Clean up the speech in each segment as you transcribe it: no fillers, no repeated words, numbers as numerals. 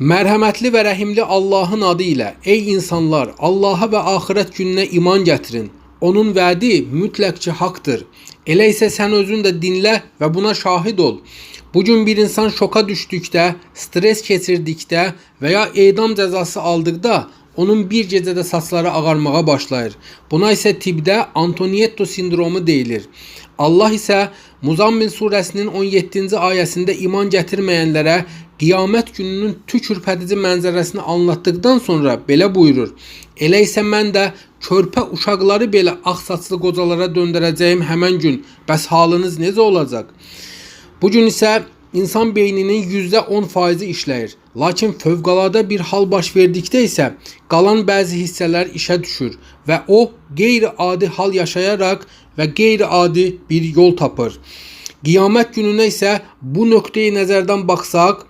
Mərhəmətli və rəhimli Allahın adı ilə, ey insanlar, Allaha və axirət gününə iman gətirin. Onun vədi mütləq ki haqdır. Elə isə sən özün də dinlə və buna şahid ol. Bugün bir insan şoka düşdükdə, stres keçirdikdə və ya edam cəzası aldıqda onun bir gecədə saçları ağarmağa başlayır. Buna isə tibbdə Antonietto sindromu deyilir. Allah isə Muzammil surəsinin 17-ci ayəsində iman gətirməyənlərə qiyamət gününün tükürpədici mənzərəsini anlatdıqdan sonra belə buyurur. Elə isə mən də körpə uşaqları belə ağsaçlı qocalara döndərəcəyim həmən gün bəs halınız necə olacaq? Bugün isə insan beyninin %10% işləyir. Lakin fövqəladə bir hal baş verdikdə isə qalan bəzi hissələr işə düşür və o qeyri-adi hal yaşayaraq və qeyri-adi bir yol tapır. Qiyamət gününə isə bu nöqteyi nəzərdən baxsaq,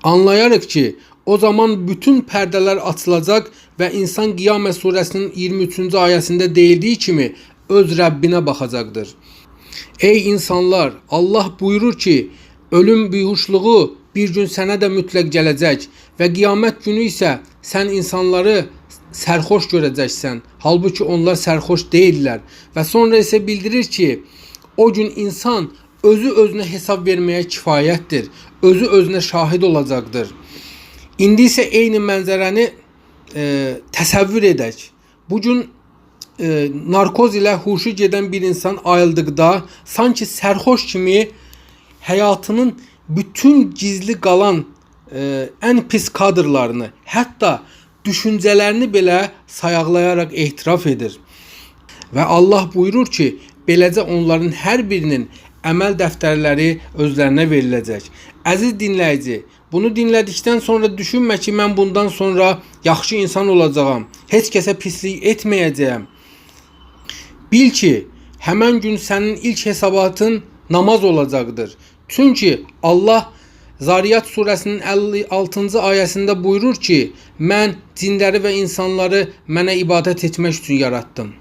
anlayarıq ki, o zaman bütün pərdələr açılacaq və insan Qiyamət surəsinin 23-cü ayəsində deyildiyi kimi öz Rəbbinə baxacaqdır. Ey insanlar, Allah buyurur ki, ölüm bihuşluğu bir gün sənə də mütləq gələcək və qiyamət günü isə sən insanları sərxoş görəcəksən. Halbuki onlar sərxoş deyirlər və sonra isə bildirir ki, o gün insan özü özünə hesab verməyə kifayətdir, özü özünə şahid olacaqdır. İndi isə eyni mənzərəni təsəvvür edək. Bugün narkoz ilə huşu gedən bir insan ayıldıqda sanki sərxoş kimi həyatının bütün gizli qalan ən pis kadrlarını, hətta düşüncələrini belə sayaqlayaraq etiraf edir. Və Allah buyurur ki, beləcə onların hər birinin əməl dəftərləri özlərinə veriləcək. Əziz dinləyici, bunu dinlədikdən sonra düşünmə ki, mən bundan sonra yaxşı insan olacağam, heç kəsə pislik etməyəcəyəm. Bil ki, həmən gün sənin ilk hesabatın namaz olacaqdır. Çünki Allah Zariyat surəsinin 56-cı ayəsində buyurur ki, mən cinləri və insanları mənə ibadət etmək üçün yaratdım.